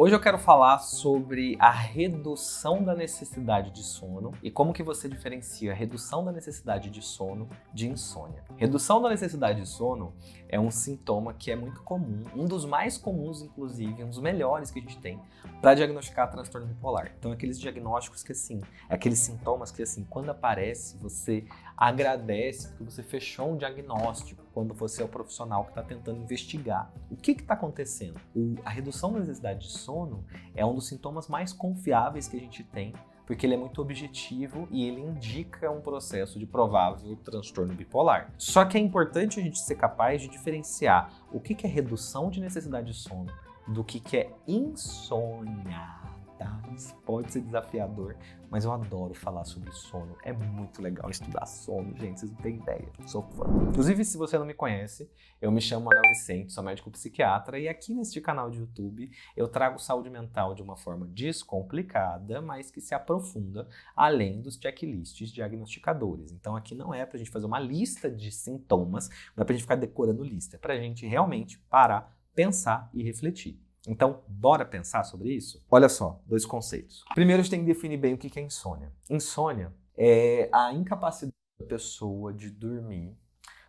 Hoje eu quero falar sobre a redução da necessidade de sono e como que você diferencia a redução da necessidade de sono de insônia. Redução da necessidade de sono é um sintoma que é muito comum, um dos mais comuns, inclusive, um dos melhores que a gente tem para diagnosticar transtorno bipolar. Então, aqueles diagnósticos que, assim, aqueles sintomas que, assim, quando aparece, você agradece porque você fechou um diagnóstico, quando você é o profissional que está tentando investigar o que está acontecendo. A redução da necessidade de sono é um dos sintomas mais confiáveis que a gente tem, porque ele é muito objetivo e ele indica um processo de provável transtorno bipolar. Só que é importante a gente ser capaz de diferenciar o que é redução de necessidade de sono do que é insônia. Tá? Isso pode ser desafiador, mas eu adoro falar sobre sono. É muito legal estudar sono, gente, vocês não têm ideia. Sou fã. Inclusive, se você não me conhece, eu me chamo Manuel Vicente, sou médico psiquiatra e aqui neste canal de YouTube eu trago saúde mental de uma forma descomplicada, mas que se aprofunda além dos checklists diagnosticadores. Então aqui não é pra gente fazer uma lista de sintomas, não é pra gente ficar decorando lista, é pra gente realmente parar, pensar e refletir. Então, bora pensar sobre isso? Olha só, dois conceitos. Primeiro, a gente tem que definir bem o que é insônia. Insônia é a incapacidade da pessoa de dormir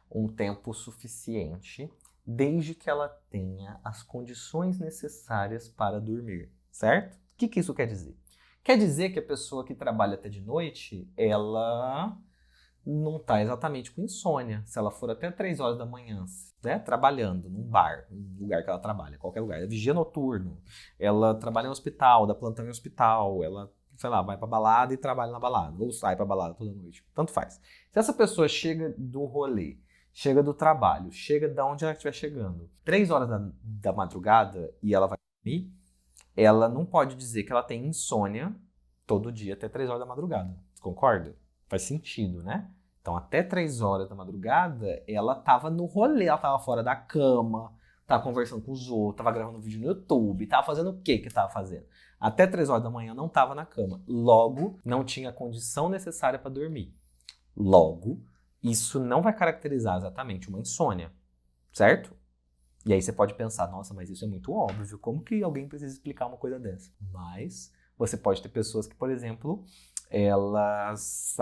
um tempo suficiente, desde que ela tenha as condições necessárias para dormir, certo? O que isso quer dizer? Quer dizer que a pessoa que trabalha até de noite, ela não está exatamente com insônia. Se ela for até 3 horas da manhã, né, trabalhando num bar, num lugar que ela trabalha, qualquer lugar, é vigia noturno, ela trabalha em hospital, dá plantão em hospital, ela, sei lá, vai pra balada e trabalha na balada, ou sai pra balada toda noite, tanto faz. Se essa pessoa chega do rolê, chega do trabalho, chega de onde ela estiver chegando, 3 horas da madrugada e ela vai dormir, ela não pode dizer que ela tem insônia todo dia até 3 horas da madrugada. Você concorda? Faz sentido, né? Então, até 3 horas da madrugada, ela tava no rolê, ela tava fora da cama, tava conversando com os outros, tava gravando vídeo no YouTube, tava fazendo o que tava fazendo? Até 3 horas da manhã não tava na cama. Logo, não tinha a condição necessária para dormir. Logo, isso não vai caracterizar exatamente uma insônia, certo? E aí você pode pensar, nossa, mas isso é muito óbvio, como que alguém precisa explicar uma coisa dessa? Mas você pode ter pessoas que, por exemplo, elas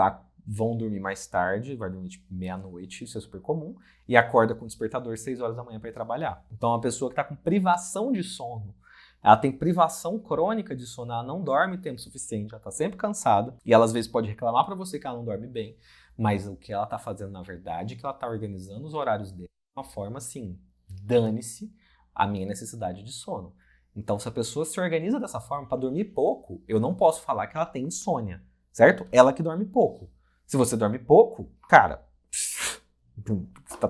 vão dormir mais tarde, vai dormir tipo meia-noite, isso é super comum, e acorda com o despertador 6 horas da manhã para ir trabalhar. Então, uma pessoa que está com privação de sono, ela tem privação crônica de sono, ela não dorme tempo suficiente, ela está sempre cansada, e ela às vezes pode reclamar para você que ela não dorme bem, mas o que ela está fazendo na verdade é que ela está organizando os horários dela de uma forma assim, dane-se a minha necessidade de sono. Então, se a pessoa se organiza dessa forma para dormir pouco, eu não posso falar que ela tem insônia, certo? Ela que dorme pouco. Se você dorme pouco, cara, você tá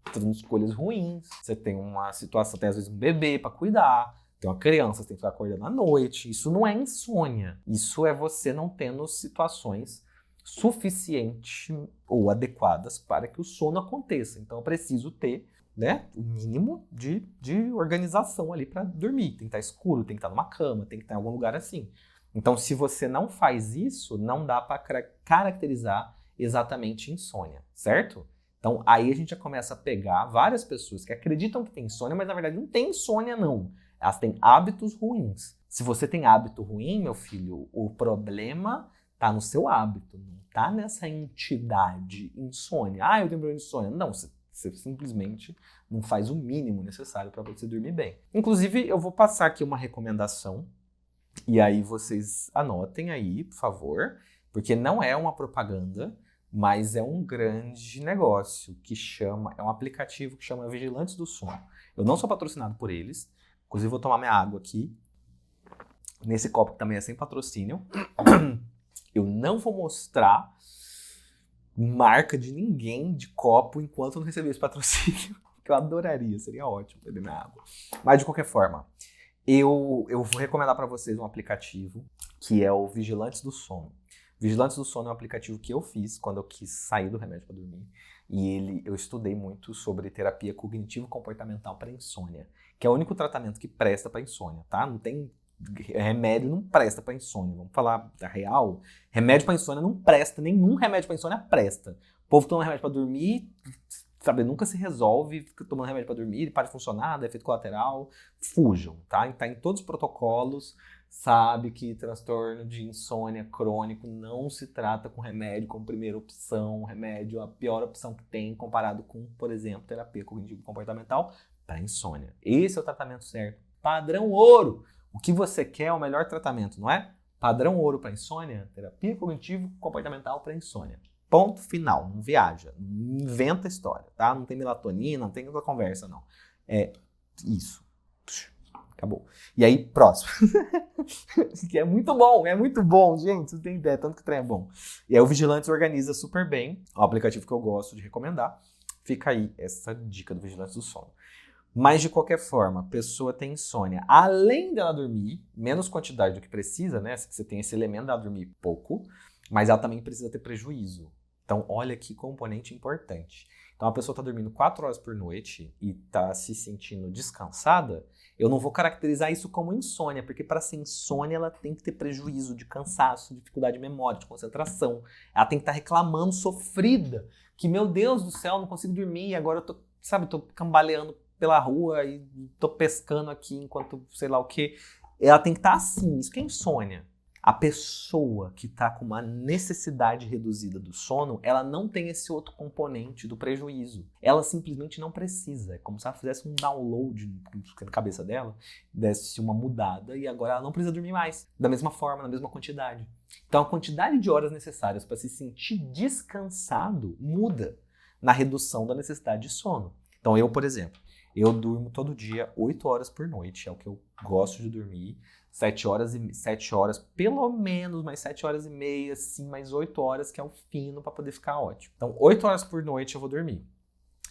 fazendo escolhas ruins. Você tem uma situação, tem às vezes um bebê para cuidar, tem uma criança, você tem que ficar acordando à noite. Isso não é insônia. Isso é você não tendo situações suficientes ou adequadas para que o sono aconteça. Então, eu preciso ter, né, o mínimo de organização ali para dormir. Tem que estar escuro, tem que estar numa cama, tem que estar em algum lugar assim. Então, se você não faz isso, não dá para caracterizar exatamente insônia, certo? Então, aí a gente já começa a pegar várias pessoas que acreditam que tem insônia, mas na verdade não tem insônia, não. Elas têm hábitos ruins. Se você tem hábito ruim, meu filho, o problema tá no seu hábito, não tá nessa entidade insônia. Ah, eu tenho problema de insônia. Não, você simplesmente não faz o mínimo necessário para você dormir bem. Inclusive, eu vou passar aqui uma recomendação. E aí vocês anotem aí, por favor, porque não é uma propaganda, mas é um grande negócio é um aplicativo que chama Vigilantes do Sono. Eu não sou patrocinado por eles, inclusive vou tomar minha água aqui, nesse copo que também é sem patrocínio. Eu não vou mostrar marca de ninguém de copo enquanto eu não receber esse patrocínio, que eu adoraria, seria ótimo beber minha água. Mas de qualquer forma, eu vou recomendar para vocês um aplicativo que é o Vigilantes do Sono. Vigilantes do Sono é um aplicativo que eu fiz quando eu quis sair do remédio para dormir. E eu estudei muito sobre terapia cognitivo-comportamental para insônia, que é o único tratamento que presta para insônia, tá? Não tem remédio, não presta para insônia. Vamos falar da real? Remédio para insônia não presta, nenhum remédio para insônia presta. O povo toma remédio para dormir, sabe, nunca se resolve, fica tomando remédio para dormir, para de funcionar, dá efeito colateral, fujam, tá? Tá em todos os protocolos, sabe que transtorno de insônia crônico não se trata com remédio como primeira opção, remédio é a pior opção que tem comparado com, por exemplo, terapia cognitivo-comportamental para insônia. Esse é o tratamento certo. Padrão ouro! O que você quer é o melhor tratamento, não é? Padrão ouro para insônia, terapia cognitivo-comportamental para insônia. Ponto final, não viaja, não inventa história, tá? Não tem melatonina, não tem outra conversa, não. É isso. Acabou. E aí, próximo. Que é muito bom, gente, vocês têm ideia, tanto que o trem é bom. E aí o Vigilantes organiza super bem, é um aplicativo que eu gosto de recomendar. Fica aí essa dica do Vigilantes do Sono. Mas, de qualquer forma, a pessoa tem insônia. Além dela dormir, menos quantidade do que precisa, né? Você tem esse elemento dela dormir pouco, mas ela também precisa ter prejuízo. Então, olha que componente importante. Então, a pessoa está dormindo 4 horas por noite e está se sentindo descansada, eu não vou caracterizar isso como insônia, porque para ser insônia ela tem que ter prejuízo de cansaço, dificuldade de memória, de concentração. Ela tem que estar reclamando, sofrida, que, meu Deus do céu, não consigo dormir, agora eu tô cambaleando pela rua e tô pescando aqui enquanto sei lá o quê. Ela tem que estar assim, isso que é insônia. A pessoa que está com uma necessidade reduzida do sono, ela não tem esse outro componente do prejuízo. Ela simplesmente não precisa. É como se ela fizesse um download na cabeça dela, desse uma mudada e agora ela não precisa dormir mais. Da mesma forma, na mesma quantidade. Então a quantidade de horas necessárias para se sentir descansado muda na redução da necessidade de sono. Então eu, por exemplo, eu durmo todo dia 8 horas por noite, é o que eu gosto de dormir. 7 horas, pelo menos, mais 7 horas e meia, sim, mais 8 horas, que é o fino para poder ficar ótimo. Então, 8 horas por noite eu vou dormir.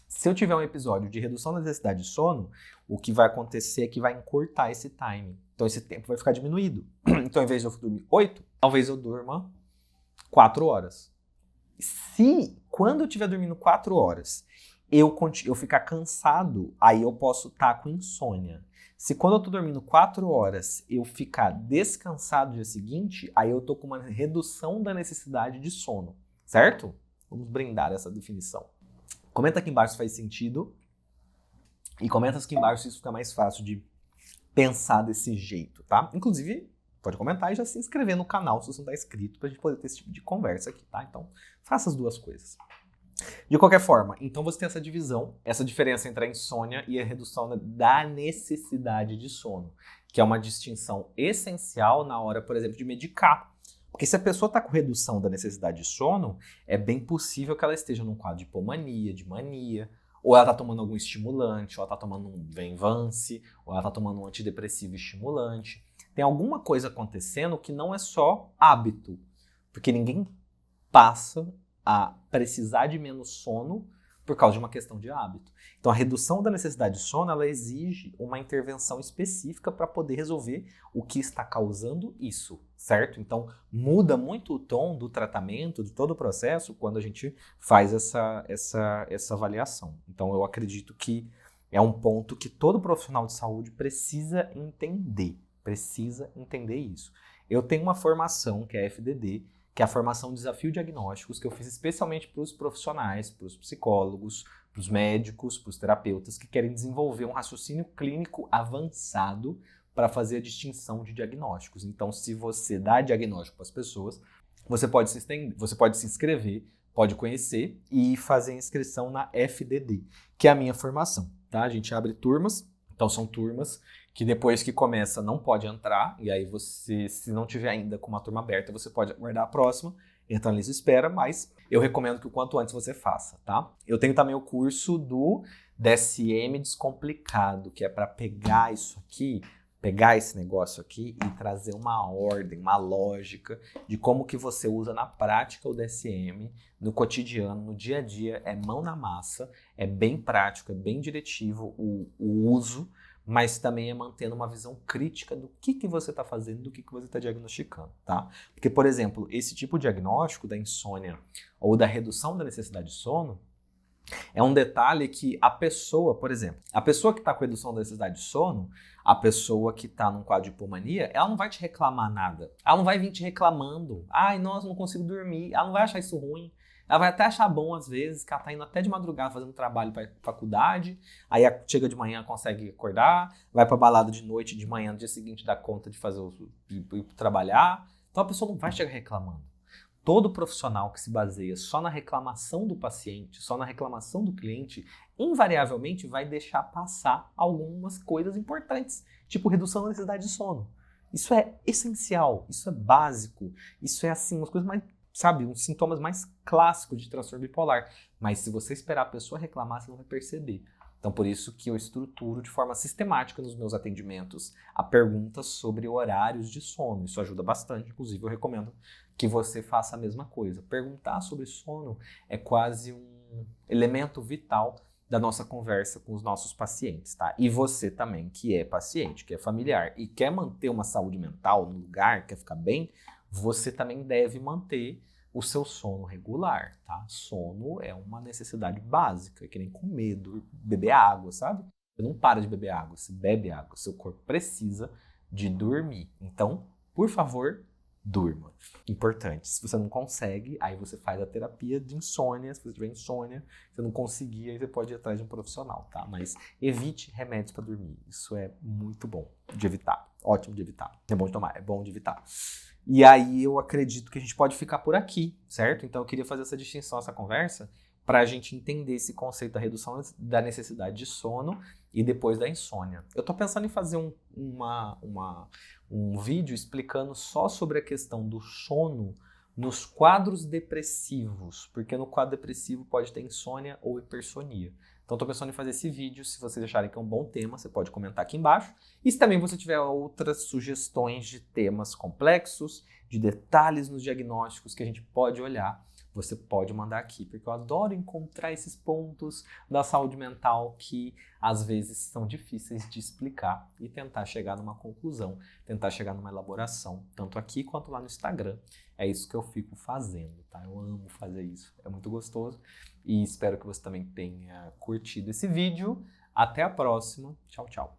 Se eu tiver um episódio de redução da necessidade de sono, o que vai acontecer é que vai encurtar esse time. Então, esse tempo vai ficar diminuído. Então, ao invés de eu dormir 8, talvez eu durma 4 horas. Se, quando eu estiver dormindo 4 horas, eu ficar cansado, aí eu posso estar com insônia. Se quando eu tô dormindo 4 horas, eu ficar descansado no dia seguinte, aí eu tô com uma redução da necessidade de sono, certo? Vamos brindar essa definição. Comenta aqui embaixo se faz sentido e comenta aqui embaixo se isso fica mais fácil de pensar desse jeito, tá? Inclusive, pode comentar e já se inscrever no canal se você não tá inscrito pra gente poder ter esse tipo de conversa aqui, tá? Então, faça as duas coisas. De qualquer forma, então você tem essa divisão, essa diferença entre a insônia e a redução da necessidade de sono, que é uma distinção essencial na hora, por exemplo, de medicar. Porque se a pessoa está com redução da necessidade de sono, é bem possível que ela esteja num quadro de hipomania, de mania, ou ela está tomando algum estimulante, ou ela está tomando um Venvance, ou ela está tomando um antidepressivo estimulante. Tem alguma coisa acontecendo que não é só hábito, porque ninguém passa a precisar de menos sono por causa de uma questão de hábito. Então, a redução da necessidade de sono, ela exige uma intervenção específica para poder resolver o que está causando isso, certo? Então, muda muito o tom do tratamento, de todo o processo, quando a gente faz essa avaliação. Então, eu acredito que é um ponto que todo profissional de saúde precisa entender isso. Eu tenho uma formação, que é a FDD, que é a formação Desafio Diagnósticos, que eu fiz especialmente para os profissionais, para os psicólogos, para os médicos, para os terapeutas que querem desenvolver um raciocínio clínico avançado para fazer a distinção de diagnósticos. Então, se você dá diagnóstico para as pessoas, você pode se inscrever, pode conhecer e fazer inscrição na FDD, que é a minha formação, tá? A gente abre turmas, então são turmas que depois que começa não pode entrar, e aí você, se não tiver ainda com uma turma aberta, você pode aguardar a próxima, entrar na lista de espera, mas eu recomendo que o quanto antes você faça, tá? Eu tenho também o curso do DSM Descomplicado, que é para pegar isso aqui, pegar esse negócio aqui e trazer uma ordem, uma lógica de como que você usa na prática o DSM, no cotidiano, no dia a dia, é mão na massa, é bem prático, é bem diretivo o uso, mas também é mantendo uma visão crítica do que você está fazendo, do que você está diagnosticando, tá? Porque, por exemplo, esse tipo de diagnóstico da insônia ou da redução da necessidade de sono é um detalhe que a pessoa, por exemplo, a pessoa que está com redução da necessidade de sono, a pessoa que está num quadro de hipomania, ela não vai te reclamar nada. Ela não vai vir te reclamando. Ai, nossa, não consigo dormir. Ela não vai achar isso ruim. Ela vai até achar bom, às vezes, que ela tá indo até de madrugada fazendo trabalho para faculdade, aí chega de manhã, consegue acordar, vai pra balada de noite, de manhã, no dia seguinte dá conta de ir trabalhar. Então a pessoa não vai chegar reclamando. Todo profissional que se baseia só na reclamação do paciente, só na reclamação do cliente, invariavelmente vai deixar passar algumas coisas importantes, tipo redução da necessidade de sono. Isso é essencial, isso é básico, isso é assim, umas coisas mais, sabe, uns sintomas mais clássicos de transtorno bipolar. Mas se você esperar a pessoa reclamar, você não vai perceber. Então, por isso que eu estruturo de forma sistemática nos meus atendimentos a perguntas sobre horários de sono. Isso ajuda bastante, inclusive eu recomendo que você faça a mesma coisa. Perguntar sobre sono é quase um elemento vital da nossa conversa com os nossos pacientes, tá? E você também, que é paciente, que é familiar e quer manter uma saúde mental no lugar, quer ficar bem, você também deve manter o seu sono regular, tá? Sono é uma necessidade básica, que nem comer, beber água, sabe? Você não para de beber água, você bebe água, seu corpo precisa de dormir. Então, por favor, durma. Importante. Se você não consegue, aí você faz a terapia de insônia. Se você tiver insônia, se você não conseguir, aí você pode ir atrás de um profissional, tá? Mas evite remédios para dormir. Isso é muito bom de evitar. Ótimo de evitar. É bom de tomar, é bom de evitar. E aí eu acredito que a gente pode ficar por aqui, certo? Então eu queria fazer essa distinção, essa conversa, para a gente entender esse conceito da redução da necessidade de sono e depois da insônia. Eu estou pensando em fazer um vídeo explicando só sobre a questão do sono nos quadros depressivos, porque no quadro depressivo pode ter insônia ou hipersonia. Então estou pensando em fazer esse vídeo, se vocês acharem que é um bom tema, você pode comentar aqui embaixo. E se também você tiver outras sugestões de temas complexos, de detalhes nos diagnósticos que a gente pode olhar, você pode mandar aqui, porque eu adoro encontrar esses pontos da saúde mental que às vezes são difíceis de explicar e tentar chegar numa conclusão, tentar chegar numa elaboração, tanto aqui quanto lá no Instagram. É isso que eu fico fazendo, tá? Eu amo fazer isso, é muito gostoso e espero que você também tenha curtido esse vídeo. Até a próxima, tchau, tchau!